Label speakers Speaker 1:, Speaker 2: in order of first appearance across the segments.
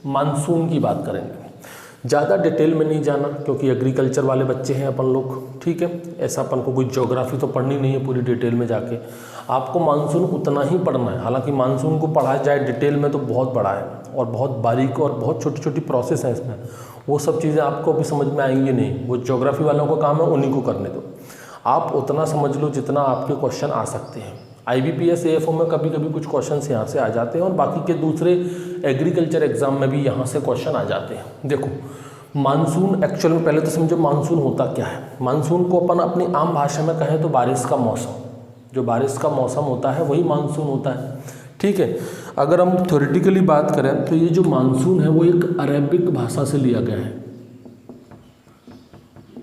Speaker 1: Monsoon की बात करेंगे। ज़्यादा डिटेल में नहीं जाना क्योंकि एग्रीकल्चर वाले बच्चे हैं अपन लोग, ठीक है। ऐसा अपन को कोई ज्योग्राफी तो पढ़नी नहीं है पूरी डिटेल में जाके, आपको मानसून उतना ही पढ़ना है। हालांकि मानसून को पढ़ा जाए डिटेल में तो बहुत बड़ा है और बहुत बारीक और बहुत छोटी छोटी प्रोसेस है इसमें, वो सब चीज़ें आपको अभी समझ में आएंगी नहीं, वो ज्योग्राफी वालों का काम है, उन्हीं को करने दो। आप उतना समझ लो जितना आपके क्वेश्चन आ सकते हैं। IBPS AFO में कभी कभी कुछ क्वेश्चन यहाँ से आ जाते हैं और बाकी के दूसरे एग्रीकल्चर एग्जाम में भी यहाँ से क्वेश्चन आ जाते हैं। देखो मानसून एक्चुअल में पहले तो समझो मानसून होता क्या है। मानसून को अपन अपनी आम भाषा में कहें तो बारिश का मौसम, जो बारिश का मौसम होता है वही मानसून होता है, ठीक है। अगर हम थ्योरेटिकली बात करें तो ये जो मानसून है वो एक अरेबिक भाषा से लिया गया है,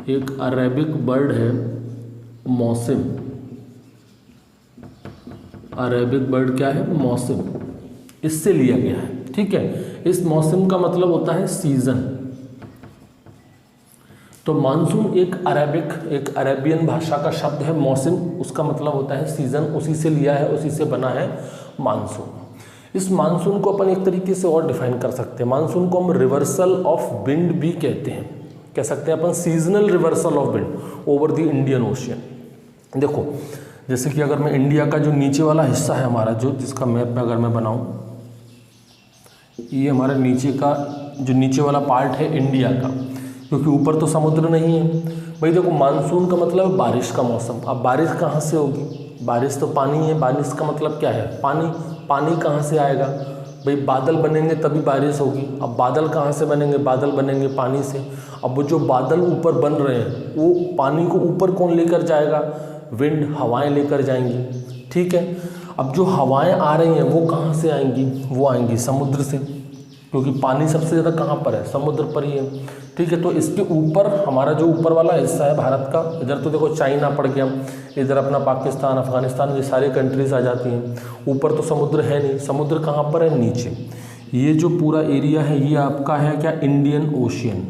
Speaker 1: एक अरेबिक वर्ड है मौसम। अरेबिक वर्ड क्या है? मौसम, इससे लिया गया है, ठीक है। इस मौसम का मतलब होता है सीजन। तो मानसून एक अरेबियन भाषा का शब्द है मौसम, उसका मतलब होता है सीजन, उसी से लिया है, उसी से बना है मानसून। इस मानसून को अपन एक तरीके से और डिफाइन कर सकते हैं। मानसून को हम रिवर्सल ऑफ विंड भी कहते हैं, कह सकते हैं अपन seasonal reversal of wind over the Indian Ocean. देखो जैसे कि अगर मैं इंडिया का जो नीचे वाला हिस्सा है हमारा, जो जिसका मैप में अगर मैं बनाऊं, ये हमारा नीचे का जो नीचे वाला पार्ट है इंडिया का, क्योंकि ऊपर तो समुद्र नहीं है भाई। देखो मानसून का मतलब बारिश का मौसम। अब बारिश कहाँ से होगी? बारिश तो पानी है, बारिश का मतलब क्या है? पानी। पानी कहाँ से आएगा भाई? बादल बनेंगे तभी बारिश होगी। अब बादल कहाँ से बनेंगे? बादल बनेंगे पानी से। अब वो जो बादल ऊपर बन रहे हैं वो पानी को ऊपर कौन लेकर जाएगा? विंड, हवाएं लेकर जाएंगी, ठीक है। अब जो हवाएं आ रही हैं वो कहाँ से आएंगी? वो आएंगी समुद्र से, क्योंकि पानी सबसे ज़्यादा कहाँ पर है? समुद्र पर ही है, ठीक है। तो इसके ऊपर हमारा जो ऊपर वाला हिस्सा है भारत का, इधर तो देखो चाइना पड़ गया, इधर अपना पाकिस्तान, अफगानिस्तान, ये सारे कंट्रीज आ जाती हैं। ऊपर तो समुद्र है नहीं, समुद्र कहाँ पर है? नीचे। ये जो पूरा एरिया है ये आपका है क्या? Indian ocean.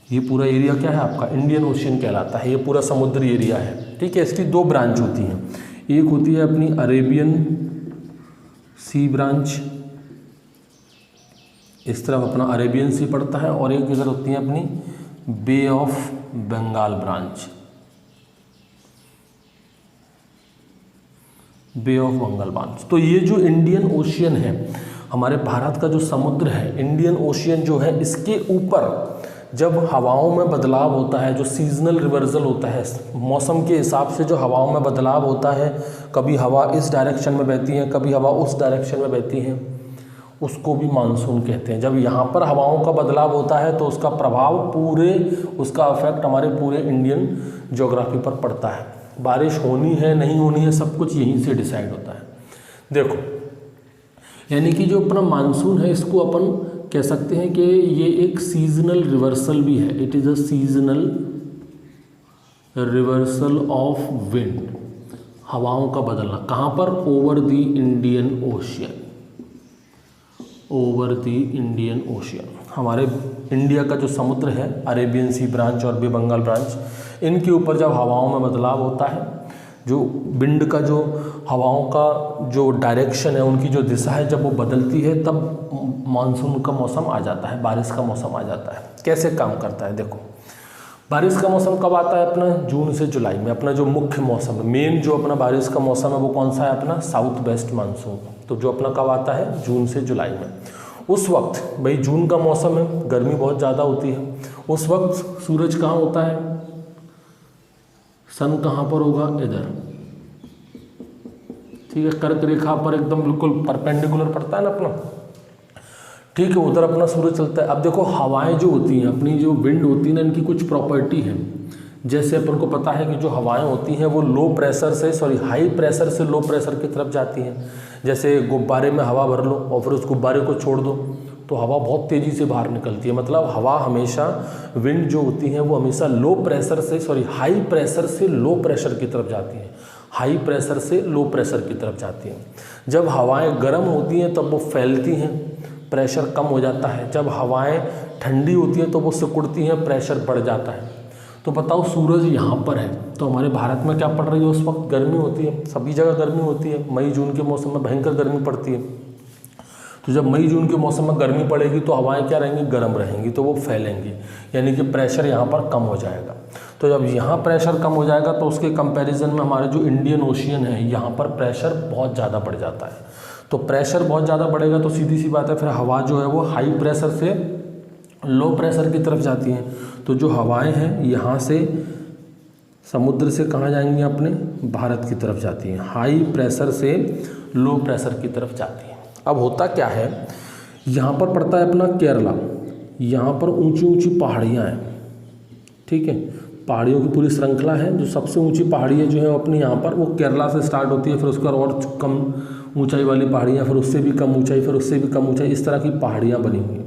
Speaker 1: ये पूरा एरिया क्या है आपका? इंडियन ओशियन कहलाता है। ये पूरा समुद्री एरिया है, ठीक है। इसकी दो ब्रांच होती हैं, एक होती है अपनी अरेबियन सी ब्रांच, इस तरफ अपना अरेबियन सी पड़ता है, और एक इधर होती है अपनी bay of Bengal branch, bay of Bengal branch. तो ये जो इंडियन ओशियन है, हमारे भारत का जो समुद्र है, इंडियन ओशियन जो है, इसके ऊपर जब हवाओं में बदलाव होता है, जो सीजनल रिवर्सल होता है, मौसम के हिसाब से जो हवाओं में बदलाव होता है, कभी हवा इस डायरेक्शन में बहती है, कभी हवा उस डायरेक्शन में बहती है, उसको भी मानसून कहते हैं। जब यहाँ पर हवाओं का बदलाव होता है तो उसका प्रभाव पूरे, उसका इफेक्ट हमारे पूरे इंडियन ज्योग्राफी पर पड़ता है। बारिश होनी है नहीं होनी है सब कुछ यहीं से डिसाइड होता है। देखो यानी कि जो अपना मानसून है इसको अपन कह सकते हैं कि ये एक सीजनल रिवर्सल भी है। It is a seasonal reversal of wind, हवाओं का बदलना। कहाँ पर? Over the Indian ocean, over the Indian ocean. हमारे इंडिया का जो समुद्र है, अरेबियन सी ब्रांच और बे बंगाल ब्रांच, इनके ऊपर जब हवाओं में बदलाव होता है, जो विंड का जो हवाओं का जो डायरेक्शन है, उनकी जो दिशा है, जब वो बदलती है तब मानसून का मौसम आ जाता है, बारिश का मौसम आ जाता है। कैसे काम करता है? देखो बारिश का मौसम कब आता है अपना? जून से जुलाई में। अपना जो मुख्य मौसम है, मेन जो अपना बारिश का मौसम है वो कौन सा है? अपना साउथ वेस्ट मानसून। तो जो अपना कब आता है? जून से जुलाई में। उस वक्त भाई जून का मौसम है, गर्मी बहुत ज़्यादा होती है। उस वक्त सूरज कहाँ होता है? सन कहाँ पर होगा? इधर, ठीक है। कर्क रेखा पर एकदम बिल्कुल परपेंडिकुलर पड़ता है ना अपना, ठीक है। उधर अपना सूरज चलता है। अब देखो हवाएं जो होती हैं, अपनी जो विंड होती है ना, इनकी कुछ प्रॉपर्टी है। जैसे अपन को पता है कि जो हवाएं होती हैं वो हाई प्रेशर से लो प्रेशर की तरफ जाती हैं। जैसे गुब्बारे में हवा भर लो और फिर उस गुब्बारे को छोड़ दो तो हवा बहुत तेज़ी से बाहर निकलती है। मतलब हवा हमेशा, विंड जो होती है वो हमेशा हाई प्रेशर से लो प्रेशर की तरफ जाती है, हाई प्रेशर से लो प्रेशर की तरफ जाती हैं। जब हवाएं गर्म होती हैं तब वो फैलती हैं, प्रेशर कम हो जाता है। जब हवाएं ठंडी होती हैं तो वो सिकुड़ती हैं, प्रेशर बढ़ जाता है। तो बताओ सूरज यहाँ पर है तो हमारे भारत में क्या पड़ रही है, उस वक्त गर्मी होती है, सभी जगह गर्मी होती है, मई जून के मौसम में भयंकर गर्मी पड़ती है। तो जब मई जून के मौसम में गर्मी पड़ेगी तो हवाएं क्या रहेंगी, गर्म रहेंगी, तो वो फैलेंगी, यानी कि प्रेशर यहाँ पर कम हो जाएगा। तो जब यहाँ प्रेशर कम हो जाएगा तो उसके कंपैरिजन में हमारे जो इंडियन ओशियन है यहाँ पर प्रेशर बहुत ज़्यादा बढ़ जाता है। तो प्रेशर बहुत ज़्यादा बढ़ेगा तो सीधी सी बात है फिर हवा जो है वो हाई प्रेशर से लो प्रेशर की तरफ जाती हैं। तो जो हवाएं हैं यहाँ से समुद्र से कहाँ जाएंगी, अपने भारत की तरफ जाती हैं, हाई प्रेशर से लो प्रेशर की तरफ जाती हैं। अब होता क्या है, यहाँ पर पड़ता है अपना केरला, यहाँ पर ऊंची ऊंची पहाड़ियाँ हैं, ठीक है, पहाड़ियों की पूरी श्रृंखला है। जो सबसे ऊंची पहाड़ियाँ जो है अपनी यहाँ पर वो केरला से स्टार्ट होती है, फिर उसके बाद और कम ऊंचाई वाली पहाड़ियाँ, फिर उससे भी कम ऊंचाई, फिर उससे भी कम ऊंचाई, इस तरह की पहाड़ियाँ बनी हुई हैं।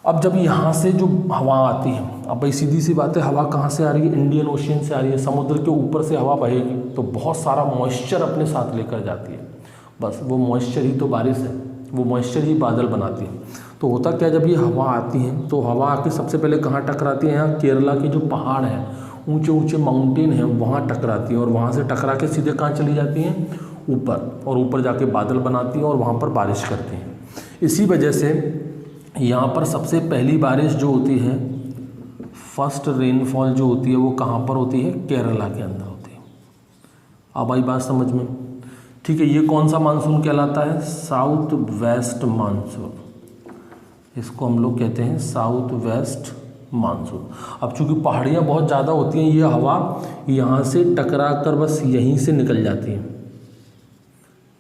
Speaker 1: अब जब यहाँ से जो हवा आती है, अब भाई सीधी सी बात है, हवा कहाँ से आ रही है, इंडियन ओशियन से आ रही है, समुद्र के ऊपर से हवा बहेगी तो बहुत सारा मॉइस्चर अपने साथ लेकर जाती है। बस वो मॉइस्चर ही तो बारिश है, वो मॉइस्चर ही बादल बनाती है। तो होता क्या, जब ये हवा आती है तो हवा आके सबसे पहले कहाँ टकराती है, यहाँ केरला के जो पहाड़ हैं, ऊंचे ऊंचे माउंटेन हैं, वहाँ टकराती है और वहाँ से टकरा के सीधे कहाँ चली जाती हैं, ऊपर, और ऊपर जाके बादल बनाती हैं और वहाँ पर बारिश करती हैं। इसी वजह से यहाँ पर सबसे पहली बारिश जो होती है, फर्स्ट रेनफॉल जो होती है वो कहाँ पर होती है, केरला के अंदर होती है। अब आई बात समझ में, ठीक है। ये कौन सा मानसून कहलाता है, साउथ वेस्ट मानसून, इसको हम लोग कहते हैं साउथ वेस्ट मानसून। अब चूंकि पहाड़ियाँ बहुत ज़्यादा होती हैं, ये हवा यहाँ से टकरा कर बस यहीं से निकल जाती है,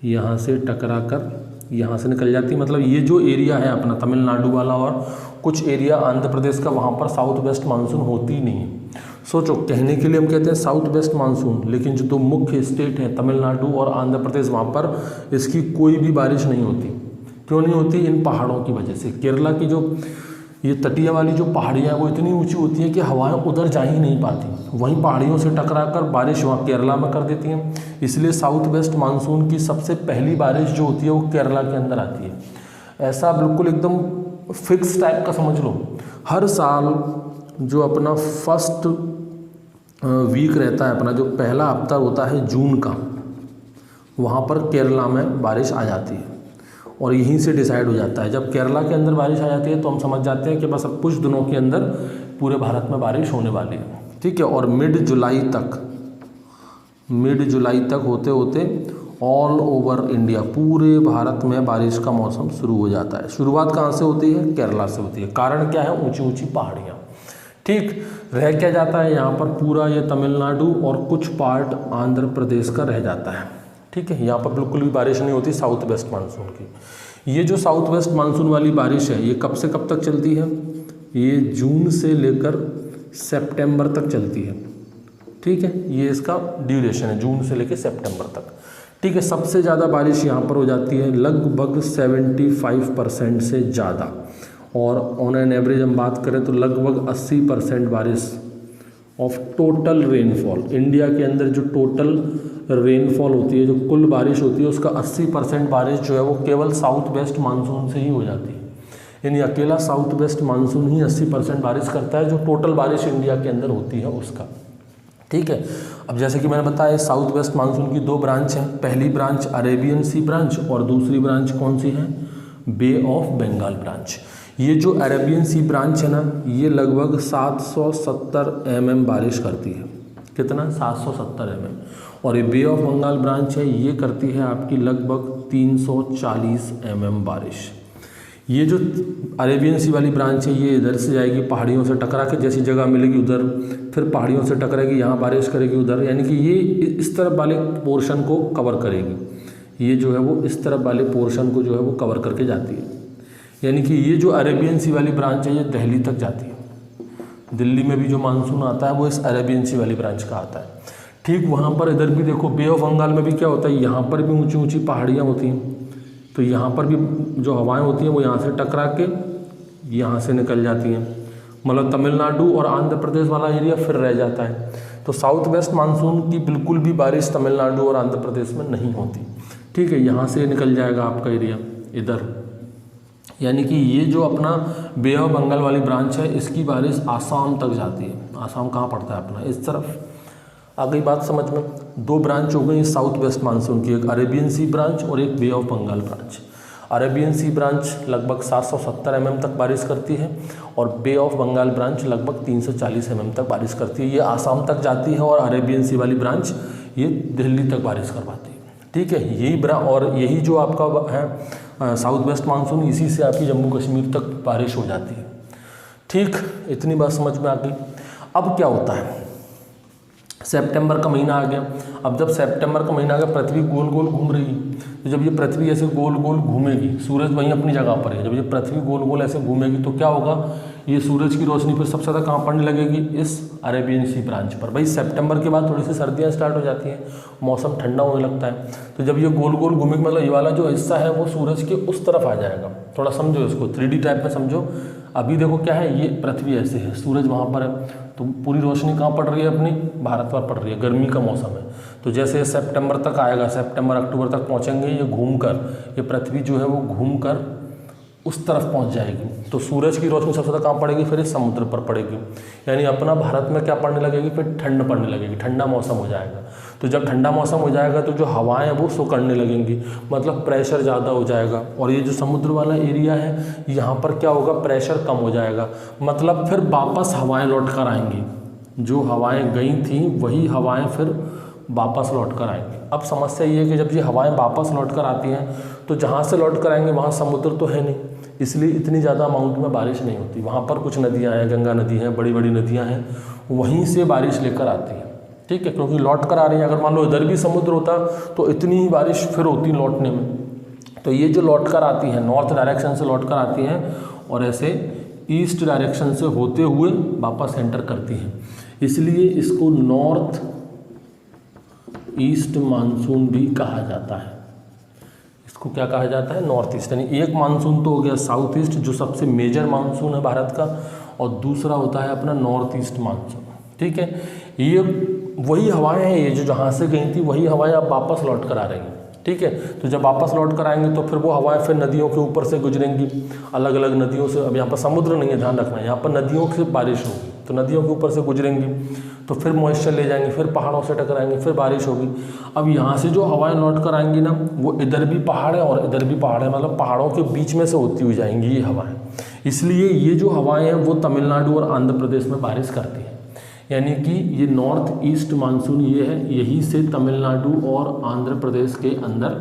Speaker 1: यहाँ से टकरा कर यहाँ से निकल जाती है। मतलब ये जो एरिया है अपना तमिलनाडु वाला और कुछ एरिया आंध्र प्रदेश का, वहाँ पर साउथ वेस्ट मानसून होती ही नहीं है। सोचो, कहने के लिए हम कहते हैं साउथ वेस्ट मानसून, लेकिन जो दो मुख्य स्टेट हैं तमिलनाडु और आंध्र प्रदेश, वहाँ पर इसकी कोई भी बारिश नहीं होती। क्यों नहीं होती, इन पहाड़ों की वजह से। केरला की जो ये तटीय वाली जो पहाड़ियाँ वो इतनी ऊंची होती हैं कि हवाएं उधर जा ही नहीं पाती, वहीं पहाड़ियों से टकरा कर बारिश वहाँ केरला में कर देती हैं। इसलिए साउथ वेस्ट मानसून की सबसे पहली बारिश जो होती है वो केरला के अंदर आती है। ऐसा बिल्कुल एकदम फिक्स टाइप का समझ लो, हर साल जो अपना फर्स्ट वीक रहता है, अपना जो पहला हफ्ता होता है जून का, वहाँ पर केरला में बारिश आ जाती है और यहीं से डिसाइड हो जाता है। जब केरला के अंदर बारिश आ जाती है तो हम समझ जाते हैं कि बस अब कुछ दिनों के अंदर पूरे भारत में बारिश होने वाली है, ठीक है। और मिड जुलाई तक होते होते ऑल ओवर इंडिया, पूरे भारत में बारिश का मौसम शुरू हो जाता है। शुरुआत कहाँ से होती है, केरला से होती है। कारण क्या है, ऊंची ऊंची पहाड़ियाँ, ठीक। रह क्या जाता है यहाँ पर, पूरा ये तमिलनाडु और कुछ पार्ट आंध्र प्रदेश का रह जाता है, ठीक है। यहाँ पर बिल्कुल भी बारिश नहीं होती साउथ वेस्ट मानसून की। ये जो साउथ वेस्ट मानसून वाली बारिश है ये कब से कब तक चलती है, ये जून से लेकर सितंबर तक चलती है, ठीक है। ये इसका ड्यूरेशन है, जून से लेकर सितंबर तक, ठीक है। सबसे ज़्यादा बारिश यहाँ पर हो जाती है, लगभग 75% से ज़्यादा, और ऑन एन एवरेज हम बात करें तो लगभग 80% बारिश ऑफ टोटल रेनफॉल। इंडिया के अंदर जो टोटल रेनफॉल होती है, जो कुल बारिश होती है, उसका 80% बारिश जो है वो केवल साउथ वेस्ट मानसून से ही हो जाती है। यानी अकेला साउथ वेस्ट मानसून ही 80% बारिश करता है, जो टोटल बारिश इंडिया के अंदर होती है उसका, ठीक है। अब जैसे कि मैंने बताया साउथ वेस्ट मानसून की दो ब्रांच हैं, पहली ब्रांच अरेबियन सी ब्रांच और दूसरी ब्रांच कौन सी है, बे ऑफ बंगाल ब्रांच। ये जो अरेबियन सी ब्रांच है ना, ये लगभग 770 mm बारिश करती है। कितना, 770 mm। और ये बे ऑफ बंगाल ब्रांच है, ये करती है आपकी लगभग 340 mm बारिश। ये जो अरेबियन सी वाली ब्रांच है ये इधर से जाएगी, पहाड़ियों से टकरा के जैसी जगह मिलेगी उधर, फिर पहाड़ियों से टकराएगी, यहाँ बारिश करेगी उधर, यानी कि ये इस तरफ वाले पोर्शन को कवर करेगी। ये जो है वो इस तरफ वाले पोर्शन को जो है वो कवर करके जाती है। यानी कि ये जो अरेबियन सी वाली ब्रांच है ये दिल्ली तक जाती है। दिल्ली में भी जो मानसून आता है वो इस अरेबियन सी वाली ब्रांच का आता है, ठीक। वहाँ पर इधर भी देखो बे ऑफ बंगाल में भी क्या होता है, यहाँ पर भी ऊंची ऊंची पहाड़ियाँ होती हैं, तो यहाँ पर भी जो हवाएं होती हैं वो यहाँ से टकरा के यहाँ से निकल जाती हैं। मतलब तमिलनाडु और आंध्र प्रदेश वाला एरिया फिर रह जाता है। तो साउथ वेस्ट मानसून की बिल्कुल भी बारिश तमिलनाडु और आंध्र प्रदेश में नहीं होती, ठीक है। यहाँ से निकल जाएगा आपका एरिया इधर, यानी कि ये जो अपना बे ऑफ बंगाल वाली ब्रांच है इसकी बारिश आसाम तक जाती है। आसाम कहाँ पड़ता है अपना, इस तरफ। आ गई बात समझ में। दो ब्रांच हो गई साउथ वेस्ट मानसून की, एक अरेबियन सी ब्रांच और एक bay of Bengal branch. Arabian sea branch लगभग 770 mm तक बारिश करती है और बे ऑफ बंगाल ब्रांच लगभग 340 mm तक बारिश करती है। ये आसाम तक जाती है और अरेबियन सी वाली ब्रांच ये दिल्ली तक बारिश करवाती है। ठीक है, यही और यही जो आपका है साउथ वेस्ट मानसून, इसी से आपकी जम्मू कश्मीर तक बारिश हो जाती है। ठीक, इतनी बात समझ में आ गई। अब क्या होता है, सितंबर का महीना आ गया। अब जब सितंबर का महीना आ गया, पृथ्वी गोल गोल घूम रही है। तो जब ये पृथ्वी ऐसे गोल गोल घूमेगी, सूरज वहीं अपनी जगह पर है, जब ये पृथ्वी गोल गोल ऐसे घूमेगी तो क्या होगा, ये सूरज की रोशनी फिर सबसे ज़्यादा कहाँ पड़ने लगेगी, इस अरेबियन सी ब्रांच पर। भाई सितंबर के बाद थोड़ी सी सर्दियाँ स्टार्ट हो जाती हैं, मौसम ठंडा होने लगता है। तो जब ये गोल गोल घूमेगी, मतलब ये वाला जो हिस्सा है वो सूरज के उस तरफ आ जाएगा। थोड़ा समझो इसको, 3D टाइप में समझो। अभी देखो क्या है, ये पृथ्वी ऐसे है, सूरज वहाँ पर है, तो पूरी रोशनी कहाँ पड़ रही है, अपनी भारत पर पड़ रही है, गर्मी का मौसम है। तो जैसे सितंबर तक आएगा, सितंबर अक्टूबर तक पहुँचेंगे, ये घूमकर, ये पृथ्वी जो है वो घूमकर उस तरफ पहुंच जाएगी। तो सूरज की रोशनी सबसे ज़्यादा कहाँ पड़ेगी, फिर इस समुद्र पर पड़ेगी। यानी अपना भारत में क्या पड़ने लगेगी, फिर ठंड पड़ने लगेगी, ठंडा मौसम हो जाएगा। तो जब ठंडा मौसम हो जाएगा तो जो हवाएं हैं वो सुकड़ने लगेंगी, मतलब प्रेशर ज़्यादा हो जाएगा। और ये जो समुद्र वाला एरिया है, यहाँ पर क्या होगा, प्रेशर कम हो जाएगा, मतलब फिर वापस हवाएँ लौट कर आएंगी। जो हवाएँ गई थी वही हवाएँ फिर वापस लौट कर आएंगी। अब समस्या ये है कि जब ये हवाएं वापस लौट कर आती हैं तो जहाँ से लौट कर आएंगे वहाँ समुद्र तो है नहीं, इसलिए इतनी ज़्यादा अमाउंट में बारिश नहीं होती। वहाँ पर कुछ नदियाँ हैं, गंगा नदी हैं, बड़ी बड़ी नदियाँ हैं, वहीं से बारिश लेकर आती है। ठीक है, क्योंकि लौट कर आ रही है। अगर मान लो इधर भी समुद्र होता तो इतनी ही बारिश फिर होती लौटने में। तो ये जो लौट कर आती हैं, नॉर्थ डायरेक्शन से लौट कर आती हैं और ऐसे ईस्ट डायरेक्शन से होते हुए वापस एंटर करती हैं, इसलिए इसको नॉर्थ ईस्ट मानसून भी कहा जाता है। इसको क्या कहा जाता है, नॉर्थ ईस्ट। यानी एक मानसून तो हो गया साउथ ईस्ट, जो सबसे मेजर मानसून है भारत का, और दूसरा होता है अपना नॉर्थ ईस्ट मानसून। ठीक है, ये वही हवाएं हैं, ये जो जहाँ से गई थी वही हवाएं अब वापस लौट कर आ रही हैं। ठीक है, तो जब वापस लौट कर आएंगे तो फिर वो हवाएं फिर नदियों के ऊपर से गुजरेंगी, अलग अलग नदियों से। अब यहाँ पर समुद्र नहीं है, ध्यान रखना, यहाँ पर नदियों से बारिश होगी, तो नदियों के ऊपर से गुजरेंगी, तो फिर मॉइस्चर ले जाएंगे, फिर पहाड़ों से टकराएंगे, फिर बारिश होगी। अब यहाँ से जो हवाएं लौट कर आएंगी ना, वो इधर भी पहाड़ है और इधर भी पहाड़ है, मतलब पहाड़ों के बीच में से होती हुई जाएंगी ये हवाएं। इसलिए ये जो हवाएं हैं वो तमिलनाडु और आंध्र प्रदेश में बारिश करती हैं। यानी कि ये नॉर्थ ईस्ट मानसून ये है, यहीं से तमिलनाडु और आंध्र प्रदेश के अंदर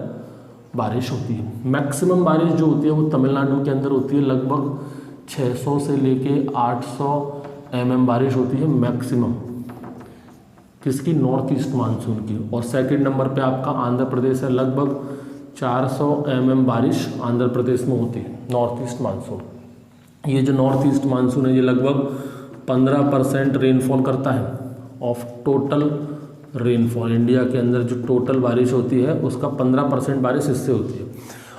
Speaker 1: बारिश होती है। मैक्सिमम बारिश जो होती है वो तमिलनाडु के अंदर होती है, लगभग 600 से लेके 800 mm बारिश होती है मैक्सिमम, किसकी, नॉर्थ ईस्ट मानसून की। और सेकंड नंबर पे आपका आंध्र प्रदेश है, लगभग 400 mm बारिश आंध्र प्रदेश में होती है, नॉर्थ ईस्ट मानसून। ये जो नॉर्थ ईस्ट मानसून है ये लगभग 15% रेनफॉल करता है ऑफ टोटल रेनफॉल। इंडिया के अंदर जो टोटल बारिश होती है उसका 15% बारिश इससे होती है।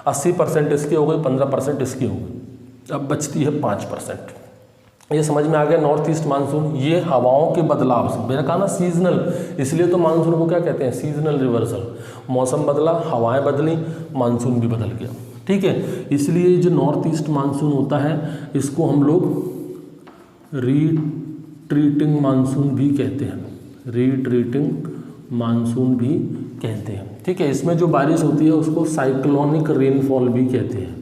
Speaker 1: 80% इसकी हो गई, 15% इसकी हो गई, अब बचती है 5%। ये समझ में आ गया नॉर्थ ईस्ट मानसून। ये हवाओं के बदलाव से, मैंने कहा ना सीजनल, इसलिए तो मानसून को क्या कहते हैं, सीजनल रिवर्सल। मौसम बदला, हवाएं बदली, मानसून भी बदल गया। ठीक है, इसलिए जो नॉर्थ ईस्ट मानसून होता है इसको हम लोग रीट्रीटिंग मानसून भी कहते हैं, रीट्रीटिंग मानसून भी कहते हैं। ठीक है, इसमें जो बारिश होती है उसको साइक्लोनिक रेनफॉल भी कहते हैं।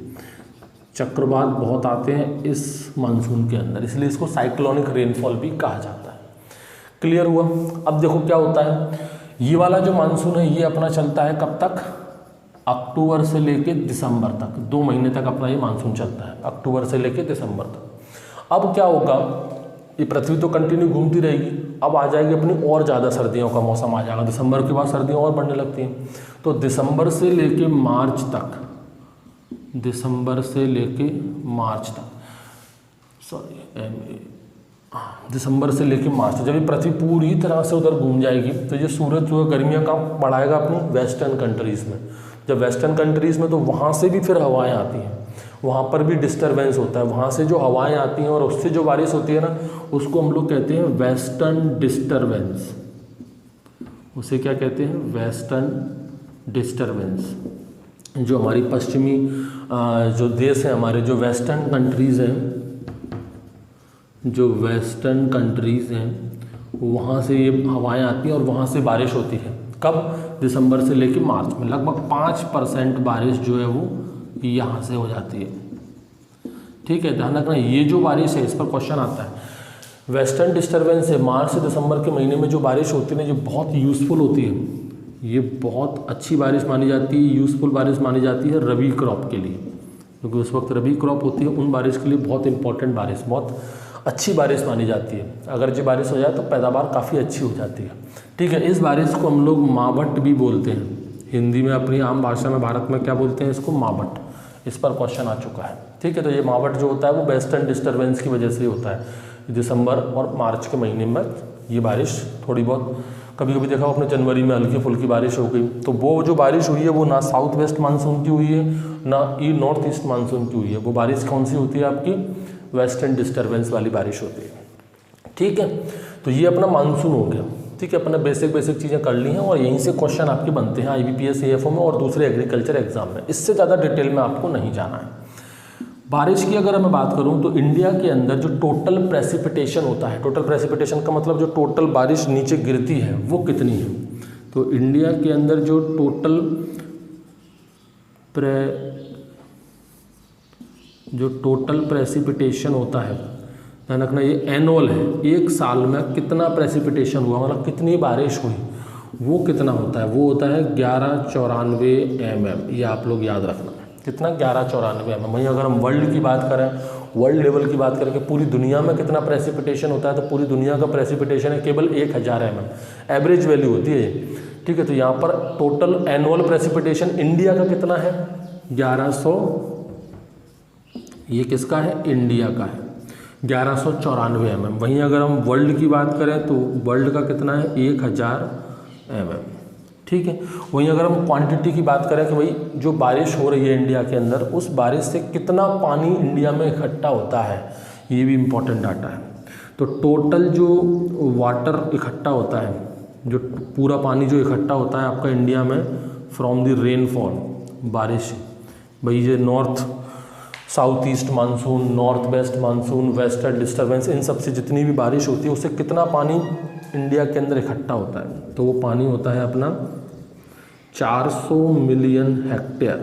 Speaker 1: चक्रवात बहुत आते हैं इस मानसून के अंदर, इसलिए इसको साइक्लोनिक रेनफॉल भी कहा जाता है। क्लियर हुआ। अब देखो क्या होता है, ये वाला जो मानसून है ये अपना चलता है कब तक, अक्टूबर से लेके दिसंबर तक, 2 महीने तक अपना ये मानसून चलता है, अक्टूबर से लेके दिसंबर तक। अब क्या होगा, ये पृथ्वी तो कंटिन्यू घूमती रहेगी, अब आ जाएगी अपनी और ज़्यादा सर्दियों का मौसम आ जाएगा, दिसंबर के बाद सर्दियाँ और बढ़ने लगती हैं। तो दिसंबर से लेके मार्च तक, दिसंबर से लेके मार्च तक, दिसंबर से लेके मार्च, जब ये पृथ्वी पूरी तरह से उधर घूम जाएगी तो ये सूरज जो है गर्मियाँ का बढ़ाएगा अपनी वेस्टर्न कंट्रीज़ में। जब वेस्टर्न कंट्रीज़ में तो वहाँ से भी फिर हवाएं आती हैं, वहाँ पर भी डिस्टर्बेंस होता है, वहाँ से जो हवाएं आती हैं और उससे जो बारिश होती है ना उसको हम लोग कहते हैं वेस्टर्न डिस्टर्बेंस। उसे क्या कहते हैं, वेस्टर्न डिस्टर्बेंस। जो हमारी पश्चिमी जो देश है, हमारे जो वेस्टर्न कंट्रीज़ हैं, जो वेस्टर्न कंट्रीज़ हैं वहाँ से ये हवाएं आती हैं और वहाँ से बारिश होती है। कब? दिसंबर से लेकर मार्च में लगभग 5% बारिश जो है वो यहाँ से हो जाती है। ठीक है, ध्यान रखना ये जो बारिश है इस पर क्वेश्चन आता है। वेस्टर्न डिस्टर्बेंस से मार्च से दिसंबर के महीने में जो बारिश होती है ना, ये बहुत यूज़फुल होती है, ये बहुत अच्छी बारिश मानी जाती है, यूज़फुल बारिश मानी जाती है रबी क्रॉप के लिए, क्योंकि उस वक्त रबी क्रॉप होती है, उन बारिश के लिए बहुत इंपॉर्टेंट बारिश, बहुत अच्छी बारिश मानी जाती है। अगर ये बारिश हो जाए तो पैदावार काफ़ी अच्छी हो जाती है। ठीक है, इस बारिश को हम लोग मावट भी बोलते हैं, हिंदी में अपनी आम भाषा में भारत में क्या बोलते हैं इसको? मावट। इस पर क्वेश्चन आ चुका है। ठीक है, तो ये मावट जो होता है वो वेस्टर्न डिस्टर्बेंस की वजह से ही होता है। दिसंबर और मार्च के महीने में ये बारिश थोड़ी बहुत, कभी कभी देखा अपने जनवरी में हल्की फुल्की बारिश हो गई, तो वो जो बारिश हुई है वो ना साउथ वेस्ट मानसून की हुई है ना नॉर्थ ईस्ट मानसून की हुई है। वो बारिश कौन सी होती है? आपकी वेस्टर्न डिस्टर्बेंस वाली बारिश होती है। ठीक है, तो ये अपना मानसून हो गया। ठीक है, अपने बेसिक चीज़ें कर ली हैं और यहीं से क्वेश्चन आपके बनते हैं IBPS AFO में और दूसरे एग्रीकल्चर एग्जाम में। इससे ज़्यादा डिटेल में आपको नहीं जाना है। बारिश की अगर मैं बात करूं तो इंडिया के अंदर जो टोटल प्रेसिपिटेशन होता है, टोटल प्रेसिपिटेशन का मतलब जो टोटल बारिश नीचे गिरती है वो कितनी है? तो इंडिया के अंदर जो टोटल प्रेसिपिटेशन होता है, ध्यान रखना ये एनुअल है, एक साल में कितना प्रेसिपिटेशन हुआ, मतलब कितनी बारिश हुई, वो कितना होता है? वो होता है 1194 mm। ये आप लोग याद रखना, कितना? 1194 mm। वहीं अगर हम वर्ल्ड की बात करें, वर्ल्ड लेवल की बात करें कि पूरी दुनिया में कितना प्रेसिपिटेशन होता है, तो पूरी दुनिया का प्रेसिपिटेशन है केवल 1000 mm, एवरेज वैल्यू होती है। ठीक है, तो यहाँ पर टोटल एनुअल प्रेसिपिटेशन इंडिया का कितना है? 1100। ये किसका है? इंडिया का है, 1194 mm। वहीं अगर हम वर्ल्ड की बात करें तो वर्ल्ड का कितना है? 1000 mm। ठीक है, वहीं अगर हम क्वांटिटी की बात करें कि भाई जो बारिश हो रही है इंडिया के अंदर, उस बारिश से कितना पानी इंडिया में इकट्ठा होता है, ये भी इम्पोर्टेंट डाटा है। तो टोटल जो वाटर इकट्ठा होता है, जो पूरा पानी जो इकट्ठा होता है आपका इंडिया में फ्रॉम द रेनफॉल, बारिश, भाई ये north south east monsoon, north west monsoon, western disturbance, इन सब से जितनी भी बारिश होती है उससे कितना पानी इंडिया के अंदर इकट्ठा होता है? तो वो पानी होता है अपना 400 million hectare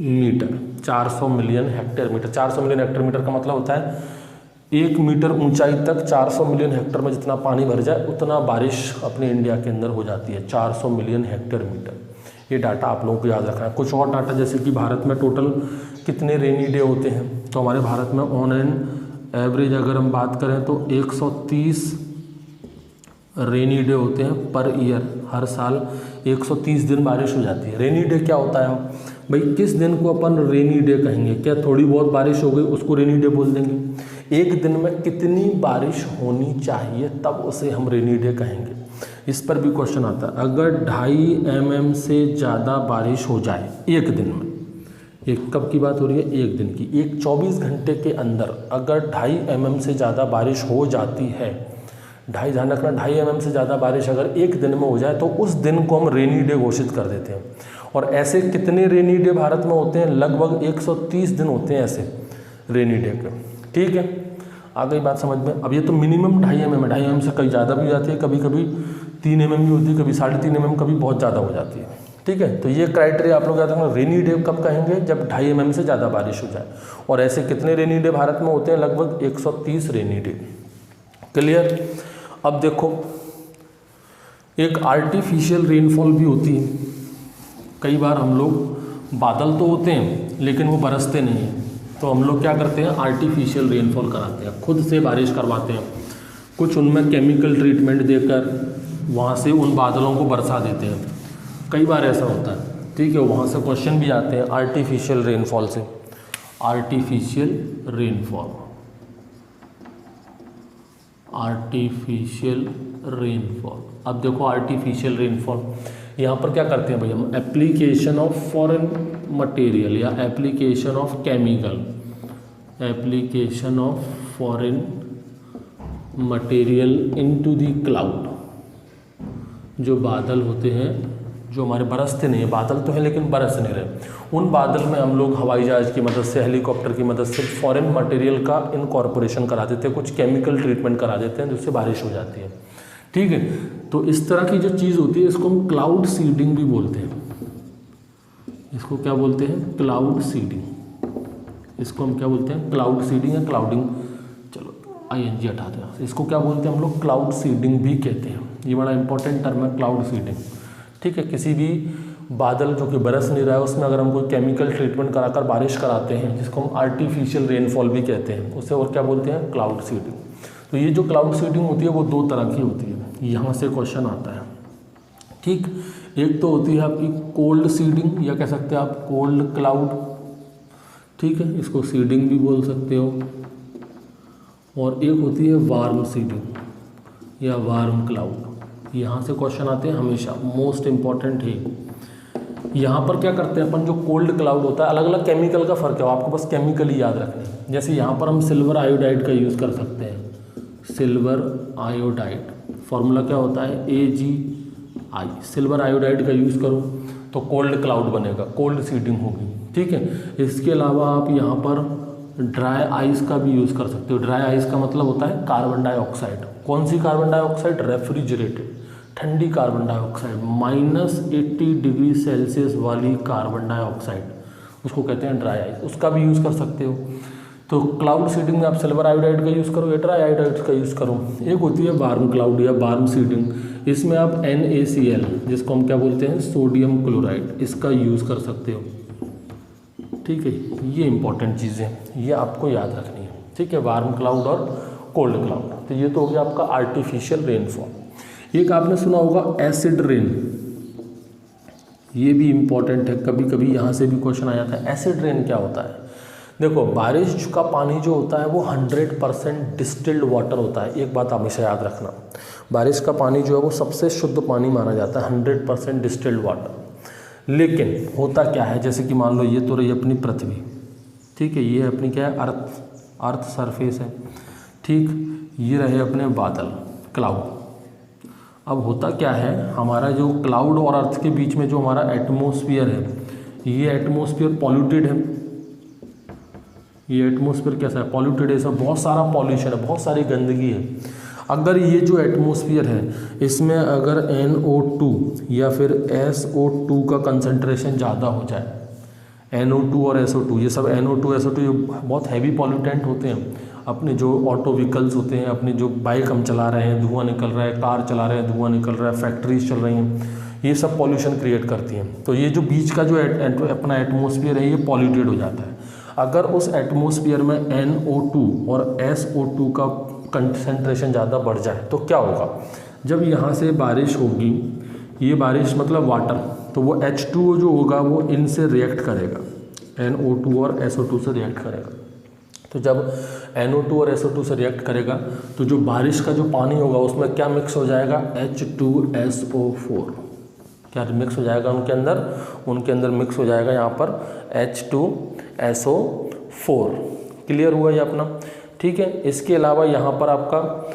Speaker 1: metre. 400 million hectare metre. 400 million hectare metre का मतलब होता है 1 मीटर ऊंचाई तक 400 मिलियन हेक्टेयर में जितना पानी भर जाए उतना बारिश अपने इंडिया के अंदर हो जाती है, 400 मिलियन हेक्टेयर मीटर। ये डाटा आप लोगों को याद रखना है। कुछ और डाटा जैसे कि भारत में टोटल कितने रेनी डे होते हैं, तो हमारे भारत में ऑन एन एवरेज अगर हम बात करें तो 130 रेनी डे होते हैं पर ईयर। हर साल 130 दिन बारिश हो जाती है। रेनी डे क्या होता है भाई? किस दिन को अपन रेनी डे कहेंगे? क्या थोड़ी बहुत बारिश हो गई उसको रेनी डे बोल देंगे? एक दिन में कितनी बारिश होनी चाहिए तब उसे हम रेनी डे कहेंगे। इस पर भी क्वेश्चन आता है। अगर 2.5 mm से ज़्यादा बारिश हो जाए एक दिन में, एक कब की बात हो रही है? एक दिन की। एक 24 घंटे के अंदर अगर 2.5 mm से ज़्यादा बारिश हो जाती है, ध्यान रखना 2.5 mm से ज़्यादा बारिश अगर एक दिन में हो जाए तो उस दिन को हम रेनी डे घोषित कर देते हैं। और ऐसे कितने रेनी डे भारत में होते हैं? लगभग 130 दिन होते हैं ऐसे रेनी डे के। ठीक है, आ गई बात समझ में। अब ये तो मिनिमम 2.5 mm है, 2.5 mm से कहीं ज़्यादा भी हो जाती है, कभी कभी 3 mm भी होती है, कभी 3.5 mm, कभी बहुत ज़्यादा हो जाती है। ठीक है, तो ये क्राइटेरिया आप लोग याद रखना। रेनी डे कब कहेंगे? जब 2.5 mm से ज़्यादा बारिश हो जाए। और ऐसे कितने रेनी डे भारत में होते हैं? लगभग 130 रेनी डे। क्लियर? अब देखो, एक आर्टिफिशियल रेनफॉल भी होती है। कई बार हम लोग, बादल तो होते हैं लेकिन वो बरसते नहीं हैं, तो हम लोग क्या करते हैं? आर्टिफिशियल रेनफॉल कराते हैं, खुद से बारिश करवाते हैं। कुछ उनमें केमिकल ट्रीटमेंट देकर वहाँ से उन बादलों को बरसा देते हैं। कई बार ऐसा होता है। ठीक है, वहाँ से क्वेश्चन भी आते हैं आर्टिफिशियल रेनफॉल से। Artificial rainfall, artificial rainfall. अब देखो आर्टिफिशियल रेनफॉल, यहाँ पर क्या करते हैं भाई हम? एप्लीकेशन ऑफ फॉरेन मटेरियल या application of chemical, application of foreign material into the cloud. जो बादल होते हैं, जो हमारे बरसते नहीं है, बादल तो हैं लेकिन बरस नहीं रहे, उन बादल में हम लोग हवाई जहाज़ की मदद से, हेलीकॉप्टर की मदद से फॉरेन मटेरियल का इनकॉर्पोरेशन करा देते हैं, कुछ केमिकल ट्रीटमेंट करा देते हैं जिससे बारिश हो जाती है। ठीक है, तो इस तरह की जो चीज़ होती है इसको हम क्लाउड सीडिंग भी बोलते हैं। इसको क्या बोलते हैं? Cloud seeding. इसको हम क्या बोलते हैं? क्लाउड सीडिंग या क्लाउडिंग। चलो ING हटा दें। इसको क्या बोलते हैं हम लोग? क्लाउड सीडिंग भी कहते हैं। ये बड़ा इंपॉर्टेंट टर्म है, क्लाउड सीडिंग। ठीक है, किसी भी बादल जो कि बरस नहीं रहा है उसमें अगर हम कोई केमिकल ट्रीटमेंट कराकर बारिश कराते हैं, जिसको हम आर्टिफिशियल रेनफॉल भी कहते हैं, उसे और क्या बोलते हैं? Cloud seeding. तो ये जो क्लाउड सीडिंग होती है वो दो तरह की होती है, यहाँ से क्वेश्चन आता है। ठीक, एक तो होती है आपकी कोल्ड सीडिंग, या कह सकते हैं आप कोल्ड क्लाउड। ठीक है, इसको सीडिंग भी बोल सकते हो। और एक होती है वार्म सीडिंग या वार्म क्लाउड। यहाँ से क्वेश्चन आते हैं हमेशा, मोस्ट इम्पॉर्टेंट है। यहाँ पर क्या करते हैं अपन, जो कोल्ड क्लाउड होता है, अलग अलग केमिकल का फ़र्क है, आपको बस केमिकल ही याद रखने हैं। जैसे यहाँ पर हम सिल्वर आयोडाइड का यूज़ कर सकते हैं, सिल्वर आयोडाइड, फॉर्मूला क्या होता है? AgI। सिल्वर आयोडाइड का यूज़ करो तो कोल्ड क्लाउड बनेगा, कोल्ड सीडिंग होगी। ठीक है, इसके अलावा आप यहाँ पर ड्राई आइस का भी यूज़ कर सकते हो। ड्राई आइस का मतलब होता है कार्बन डाइऑक्साइड। कौन सी कार्बन डाइऑक्साइड? रेफ्रिजरेटेड, ठंडी कार्बन डाइऑक्साइड, -80 डिग्री सेल्सियस वाली कार्बन डाइऑक्साइड, उसको कहते हैं ड्राई आइस। उसका भी यूज़ कर सकते हो। तो क्लाउड सीडिंग में आप सिल्वर आयोडाइड का यूज़ करो या ड्राई आयोडाइड का यूज़ करो। एक होती है वार्म क्लाउड या वार्म सीडिंग, इसमें आप NaCl, जिसको हम क्या बोलते हैं? सोडियम क्लोराइड, इसका यूज़ कर सकते हो। ठीक है, ये इंपॉर्टेंट चीज़ें, ये आपको याद रखनी है। ठीक है, वार्म क्लाउड और कोल्ड क्लाउड। तो ये तो हो गया आपका आर्टिफिशियल रेनफॉल। एक आपने सुना होगा एसिड रेन, ये भी इम्पॉर्टेंट है, कभी कभी यहाँ से भी क्वेश्चन आ जाता है। एसिड रेन क्या होता है? देखो, बारिश का पानी जो होता है वो 100% डिस्टिल्ड वाटर होता है। एक बात हमेशा याद रखना, बारिश का पानी जो है वो सबसे शुद्ध पानी माना जाता है, 100% डिस्टिल्ड वाटर। लेकिन होता क्या है, जैसे कि मान लो ये तो रही अपनी पृथ्वी, ठीक है, ये अपनी क्या है? अर्थ सरफेस है। ठीक, ये रहे अपने बादल, क्लाउड। अब होता क्या है, हमारा जो क्लाउड और अर्थ के बीच में जो हमारा एटमॉस्फेयर है, ये एटमॉस्फेयर पॉल्यूटेड है। ये एटमॉस्फेयर कैसा है? पॉल्यूटेड है। इसमें बहुत सारा पॉल्यूशन है, बहुत सारी गंदगी है। अगर ये जो एटमॉस्फेयर है इसमें अगर NO2 या फिर SO2 का कंसंट्रेशन ज़्यादा हो जाए, NO2 और SO2, ये सब NO2 SO2 ये बहुत हैवी पॉल्यूटेंट होते हैं। अपने जो ऑटो व्हीकल्स होते हैं, अपने जो बाइक हम चला रहे हैं, धुआं निकल रहा है, कार चला रहे हैं, धुआं निकल रहा है, फैक्ट्रीज चल रही हैं, ये सब पॉल्यूशन क्रिएट करती हैं। तो ये जो बीच का जो अपना एटमॉस्फेयर है ये पॉल्यूटेड हो जाता है। अगर उस एटमॉस्फेयर में NO2 और SO2 का कंसंट्रेशन ज़्यादा बढ़ जाए तो क्या होगा? जब यहाँ से बारिश होगी, ये बारिश मतलब वाटर, तो वो H2O जो होगा वो इनसे रिएक्ट करेगा, NO2 और SO2 से रिएक्ट करेगा। तो जब NO2 और SO2 से रिएक्ट करेगा तो जो बारिश का जो पानी होगा उसमें क्या मिक्स हो जाएगा? H2SO4। क्या मिक्स हो जाएगा उनके अंदर मिक्स हो जाएगा यहाँ पर H2SO4। क्लियर हुआ ये अपना? ठीक है, इसके अलावा यहाँ पर आपका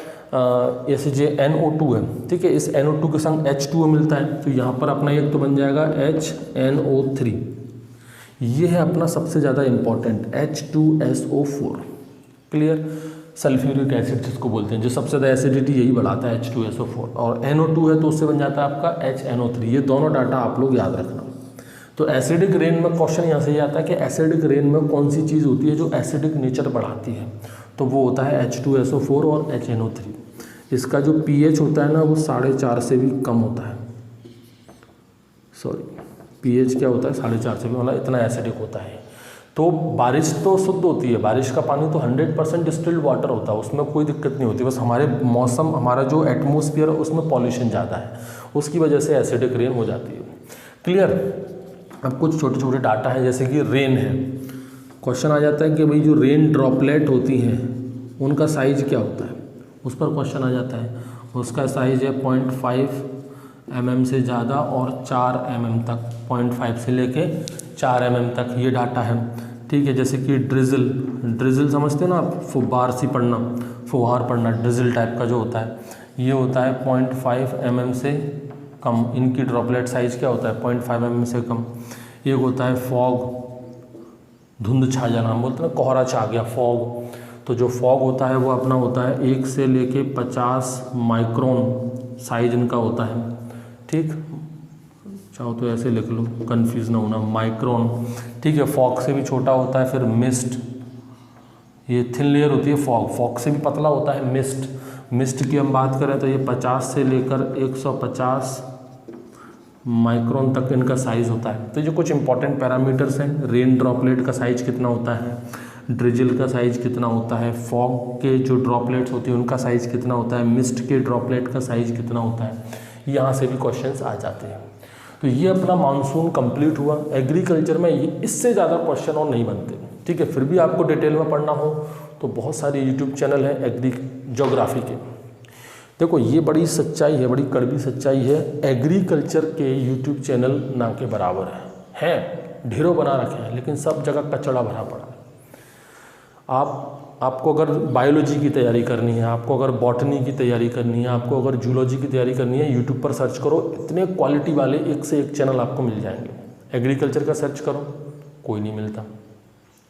Speaker 1: ऐसे जो NO2 है, ठीक है, इस NO2 के संग H2O मिलता है, तो यहाँ पर अपना एक तो बन जाएगा HNO3। ये है अपना सबसे ज़्यादा important H2SO4। Clear? Sulphuric acid जिसको बोलते हैं, जो सबसे ज़्यादा एसिडिटी यही बढ़ाता है, H2SO4। और NO2 है तो उससे बन जाता है आपका HNO3। ये दोनों डाटा आप लोग याद रखना। तो एसिडिक रेन में क्वेश्चन यहाँ से ये आता है कि एसिडिक रेन में कौन सी चीज़ होती है जो एसिडिक नेचर बढ़ाती है? तो वो होता है H2SO4 और HNO3। इसका जो pH होता है ना वो 4.5 से भी कम होता है। pH क्या होता है? 4.5 से भी, मतलब इतना एसिडिक होता है। तो बारिश तो शुद्ध होती है, बारिश का पानी तो 100% डिस्टिल्ड वाटर होता है, उसमें कोई दिक्कत नहीं होती। बस हमारे मौसम, हमारा जो एटमॉस्फेयर है उसमें पॉल्यूशन ज़्यादा है, उसकी वजह से एसिडिक रेन हो जाती है। क्लियर? अब कुछ छोटे छोटे डाटा है, जैसे कि रेन है। क्वेश्चन आ जाता है कि भाई जो रेन ड्रॉपलेट होती हैं उनका साइज़ क्या होता है, उस पर क्वेश्चन आ जाता है। उसका साइज़ है 0.5 mm से ज़्यादा और 4 mm तक, 0.5 से लेके 4 mm तक ये डाटा है। ठीक है, जैसे कि ड्रिजल समझते हैं ना आप, फुहार सी पड़ना, फुहार पड़ना, ड्रिजल टाइप का जो होता है, ये होता है 0.5 mm से कम, इनकी ड्रॉपलेट साइज क्या होता है 0.5 mm से कम। एक होता है फॉग, धुंध छा जाना, हम बोलते हैं ना कोहरा छा गया, फॉग। तो जो फॉग होता है वो अपना होता है 1 से लेके 50 माइक्रोन साइज इनका होता है, ठीक। चाहो तो ऐसे लिख लो, कंफ्यूज ना होना, माइक्रोन, ठीक है। फॉग से भी छोटा होता है फिर मिस्ट, ये थिन लेयर होती है फॉग, फॉग से भी पतला होता है मिस्ट। मिस्ट की हम बात करें तो ये 50 से लेकर 150 माइक्रोन तक इनका साइज़ होता है। तो ये कुछ इंपॉर्टेंट पैरामीटर्स हैं। रेन ड्रॉपलेट का साइज़ कितना होता है, ड्रिजल का साइज़ कितना होता है, फॉग के जो ड्रॉपलेट्स होती हैं उनका साइज़ कितना होता है, मिस्ट के ड्रॉपलेट का साइज़ कितना होता है, यहाँ से भी क्वेश्चंस आ जाते हैं। तो ये अपना मानसून कंप्लीट हुआ। एग्रीकल्चर में ये इससे ज़्यादा क्वेश्चन और नहीं बनते, ठीक है। फिर भी आपको डिटेल में पढ़ना हो तो बहुत सारे यूट्यूब चैनल हैं एग्री ज्योग्राफी के। देखो ये बड़ी सच्चाई है, बड़ी कड़वी सच्चाई है, एग्रीकल्चर के यूट्यूब चैनल ना के बराबर हैं, ढेरों बना रखे हैं, लेकिन सब जगह कचड़ा भरा पड़ा है। आपको अगर बायोलॉजी की तैयारी करनी है, आपको अगर बॉटनी की तैयारी करनी है, आपको अगर जूलॉजी की तैयारी करनी है, यूट्यूब पर सर्च करो, इतने क्वालिटी वाले एक से एक चैनल आपको मिल जाएंगे। एग्रीकल्चर का सर्च करो, कोई नहीं मिलता।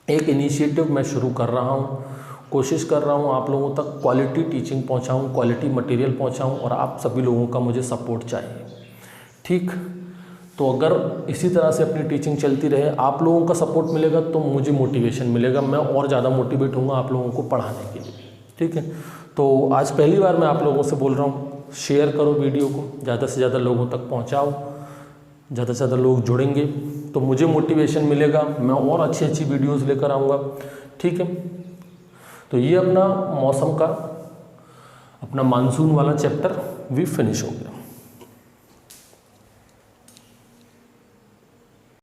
Speaker 1: एक इनिशिएटिव मैं शुरू कर रहा हूँ, कोशिश कर रहा हूँ आप लोगों तक क्वालिटी टीचिंग पहुँचाऊँ, क्वालिटी मटेरियल पहुँचाऊँ, और आप सभी लोगों का मुझे सपोर्ट चाहिए, ठीक। तो अगर इसी तरह से अपनी टीचिंग चलती रहे, आप लोगों का सपोर्ट मिलेगा तो मुझे मोटिवेशन मिलेगा, मैं और ज़्यादा मोटिवेट होऊंगा आप लोगों को पढ़ाने के लिए, ठीक है। तो आज पहली बार मैं आप लोगों से बोल रहा हूँ, शेयर करो वीडियो को, ज़्यादा से ज़्यादा लोगों तक पहुँचाओ, ज़्यादा से ज़्यादा लोग जुड़ेंगे तो मुझे मोटिवेशन मिलेगा, मैं और अच्छी अच्छी वीडियोज़ लेकर आऊँगा, ठीक है। तो ये अपना मौसम का, अपना मानसून वाला चैप्टर भी फिनिश हो गया।